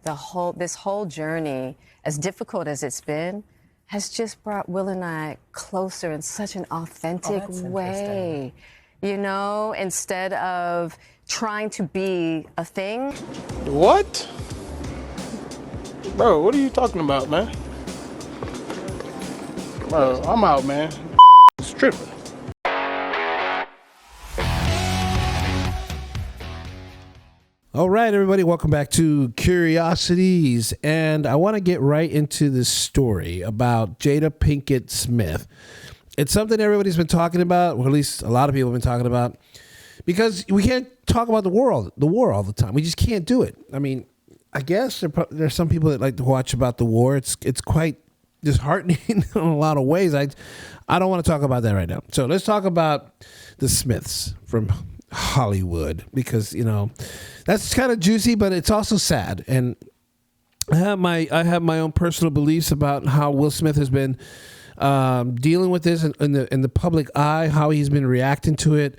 this whole journey, as difficult as it's been, has just brought Will and I closer in such an authentic way. You know, instead of trying to be a thing. What? Bro, what are you talking about, man? Bro, I'm out, man. It's tripping. All right, everybody, welcome back to Curiosities. And I want to get right into this story about Jada Pinkett Smith. It's something everybody's been talking about, or at least a lot of people have been talking about, because we can't talk about the war all the time. We just can't do it. I mean, I guess there's some people that like to watch about the war. It's quite disheartening in a lot of ways. I don't want to talk about that right now. So let's talk about the Smiths from Hollywood, because, you know, that's kind of juicy, but it's also sad. And I have my own personal beliefs about how Will Smith has been dealing with this in the public eye, how he's been reacting to it.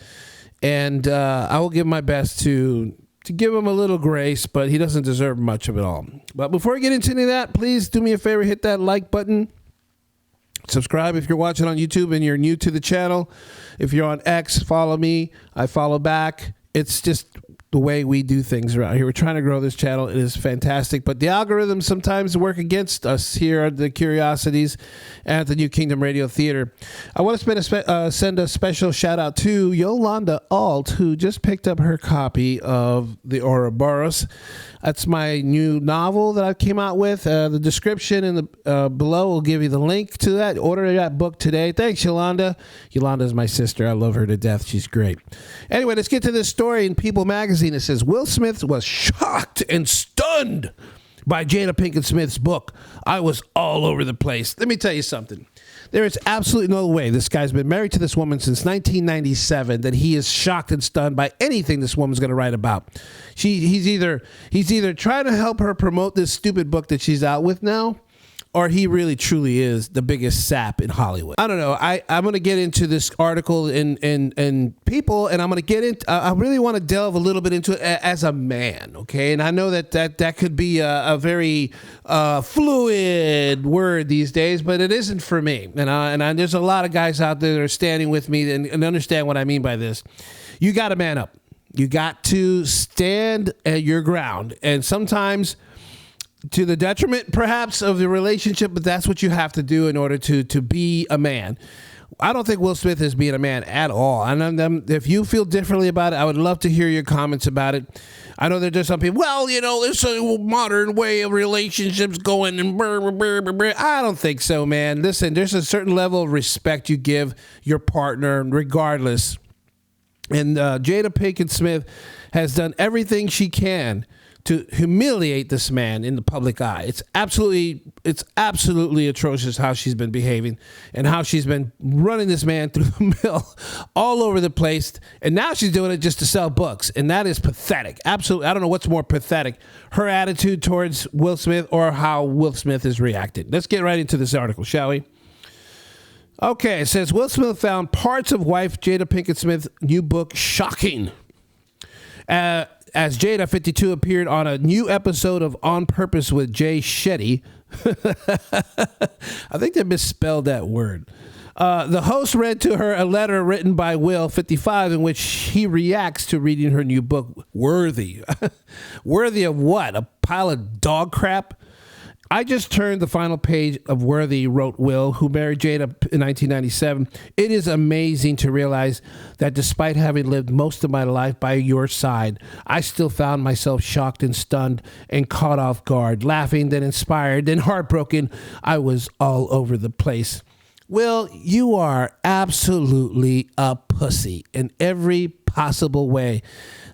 And I will give my best to give him a little grace, but he doesn't deserve much of it all. But before we get into any of that, please do me a favor, hit that like button. Subscribe if you're watching on YouTube and you're new to the channel. If you're on X, follow me. I follow back. It's just the way we do things around here. We're trying to grow this channel. It is fantastic, but the algorithms sometimes work against us here at the Curiosities at the New Kingdom Radio Theater. I want to send a special shout out to Yolanda Alt, who just picked up her copy of The Ouroboros. That's my new novel that I came out with. The description in the below will give you the link to that. Order that book today. Thanks, Yolanda. Yolanda is my sister. I love her to death. She's great. Anyway, let's get to this story in People Magazine. It says, Will Smith was shocked and stunned by Jada Pinkett Smith's book. I was all over the place. Let me tell you something. There is absolutely no way this guy's been married to this woman since 1997 that he is shocked and stunned by anything this woman's going to write about. He's either trying to help her promote this stupid book that she's out with now, or he really truly is the biggest sap in Hollywood. I don't know. I'm going to get into this article in People, and I'm going to get into. I really want to delve a little bit into it as a man, okay? And I know that could be a very fluid word these days, but it isn't for me. And there's a lot of guys out there that are standing with me and understand what I mean by this. You got to man up. You got to stand at your ground, and sometimes to the detriment, perhaps, of the relationship, but that's what you have to do in order to be a man. I don't think Will Smith is being a man at all. And if you feel differently about it, I would love to hear your comments about it. I know that there's some people, well, you know, there's a modern way of relationships going and I don't think so, man. Listen, there's a certain level of respect you give your partner regardless. And Jada Pinkett Smith has done everything she can to humiliate this man in the public eye. It's absolutely atrocious how she's been behaving and how she's been running this man through the mill all over the place. And now she's doing it just to sell books. And that is pathetic. Absolutely. I don't know what's more pathetic, her attitude towards Will Smith or how Will Smith is reacting. Let's get right into this article, shall we? Okay, it says, Will Smith found parts of wife Jada Pinkett Smith's new book shocking. As Jada, 52, appeared on a new episode of On Purpose with Jay Shetty. I think they misspelled that word. The host read to her a letter written by Will, 55, in which he reacts to reading her new book, Worthy. Worthy of what? A pile of dog crap? I just turned the final page of Worthy, wrote Will, who married Jada in 1997. It is amazing to realize that despite having lived most of my life by your side, I still found myself shocked and stunned and caught off guard, laughing, then inspired, then heartbroken. I was all over the place. Will, you are absolutely a pussy in every possible way.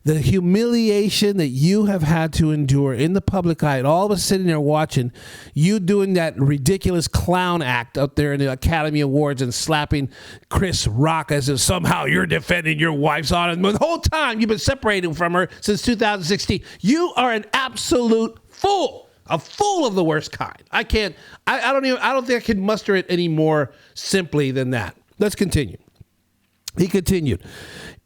The humiliation that you have had to endure in the public eye, and all of us sitting there watching you doing that ridiculous clown act out there in the Academy Awards and slapping Chris Rock as if somehow you're defending your wife's honor. The whole time you've been separating from her since 2016. You are an absolute fool. A fool of the worst kind. I don't think I can muster it any more simply than that. Let's continue. He continued.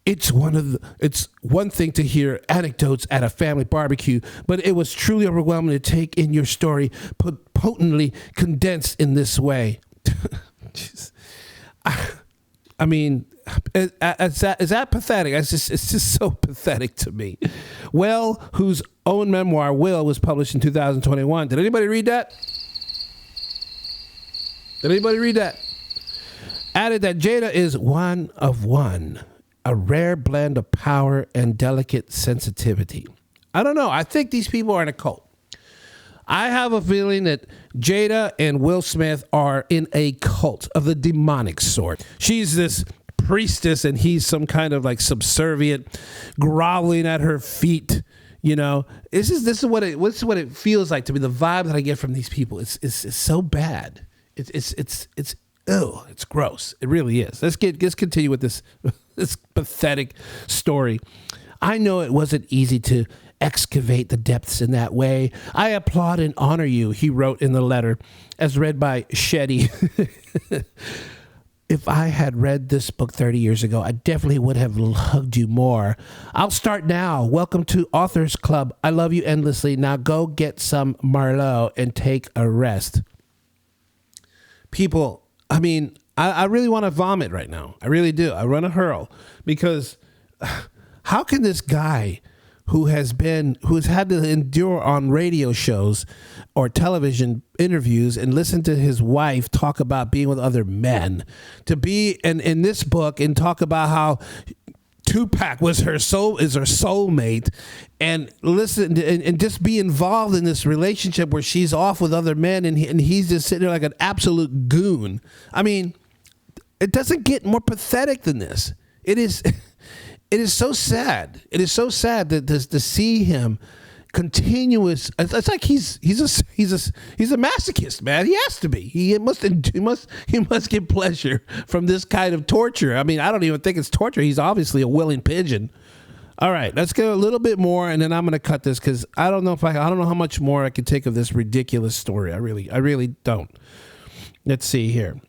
It's one thing to hear anecdotes at a family barbecue, but it was truly overwhelming to take in your story potently condensed in this way. I mean, is that pathetic? It's just so pathetic to me. Well, whose own memoir, Will, was published in 2021. Did anybody read that? Added that Jada is one of one, a rare blend of power and delicate sensitivity. I don't know. I think these people are in a cult. I have a feeling that Jada and Will Smith are in a cult of the demonic sort. She's this priestess and he's some kind of like subservient, groveling at her feet. You know, this is what it feels like to me. The vibe that I get from these people is so bad. It's gross. It really is. Let's continue with this pathetic story. I know it wasn't easy to excavate the depths in that way. I applaud and honor you, he wrote in the letter, as read by Shetty. If I had read this book 30 years ago, I definitely would have hugged you more. I'll start now. Welcome to Authors Club. I love you endlessly. Now go get some Merlot and take a rest. People, I mean, I really want to vomit right now. I really do. I want to hurl because how can this guy who's had to endure on radio shows or television interviews and listen to his wife talk about being with other men, to be in this book and talk about how Tupac is her soulmate, and listen and just be involved in this relationship where she's off with other men and he's just sitting there like an absolute goon. I mean, it doesn't get more pathetic than this. It is so sad. It is so sad to see him continuous. It's like he's a masochist, man. He has to be. He must get pleasure from this kind of torture. I mean, I don't even think it's torture. He's obviously a willing pigeon. All right, let's get a little bit more, and then I'm going to cut this because I don't know how much more I can take of this ridiculous story. I really don't. Let's see here.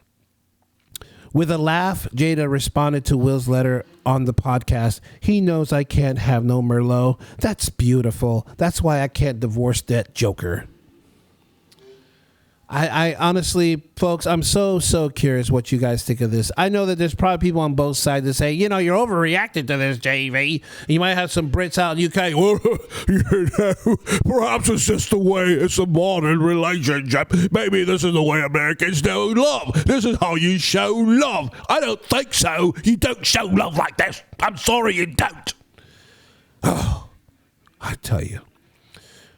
With a laugh, Jada responded to Will's letter on the podcast. He knows I can't have no Merlot. That's beautiful. That's why I can't divorce that joker. I honestly, folks, I'm so curious what you guys think of this. I know that there's probably people on both sides that say, you're overreacting to this, JV. You might have some Brits out in the UK. Well, perhaps it's just the way it's a modern relationship. Maybe this is the way Americans do love. This is how you show love. I don't think so. You don't show love like this. I'm sorry you don't. Oh, I tell you,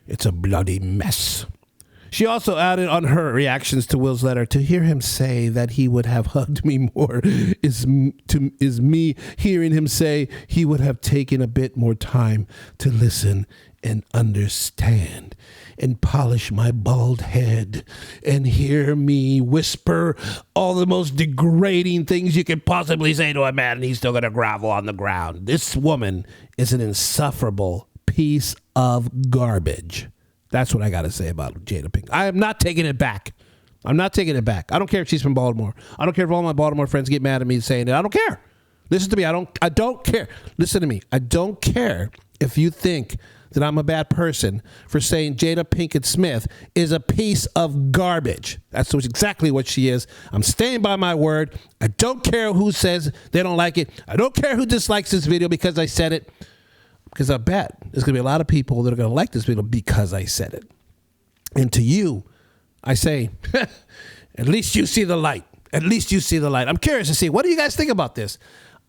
it's a bloody mess. She also added on her reactions to Will's letter, to hear him say that he would have hugged me more is me hearing him say he would have taken a bit more time to listen and understand and polish my bald head and hear me whisper all the most degrading things you could possibly say to a man and he's still going to grovel on the ground. This woman is an insufferable piece of garbage. That's what I got to say about Jada Pinkett. I am not taking it back. I'm not taking it back. I don't care if she's from Baltimore. I don't care if all my Baltimore friends get mad at me saying it. I don't care. Listen to me. I don't care. Listen to me. I don't care if you think that I'm a bad person for saying Jada Pinkett Smith is a piece of garbage. That's exactly what she is. I'm staying by my word. I don't care who says they don't like it. I don't care who dislikes this video because I said it. Because I bet there's going to be a lot of people that are going to like this video because I said it. And to you, I say, at least you see the light. At least you see the light. I'm curious to see, what do you guys think about this?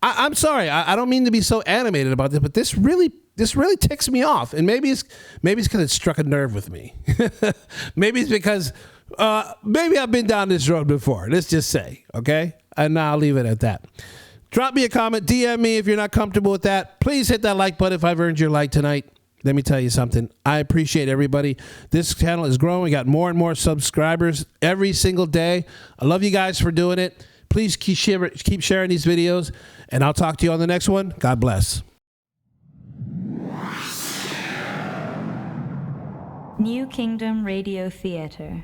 I'm sorry, I don't mean to be so animated about this, but this really ticks me off. And maybe it's because it struck a nerve with me. Maybe it's because maybe I've been down this road before. Let's just say, okay? And now I'll leave it at that. Drop me a comment, DM me if you're not comfortable with that. Please hit that like button if I've earned your like tonight. Let me tell you something. I appreciate everybody. This channel is growing. We got more and more subscribers every single day. I love you guys for doing it. Please keep sharing these videos, and I'll talk to you on the next one. God bless. New Kingdom Radio Theater.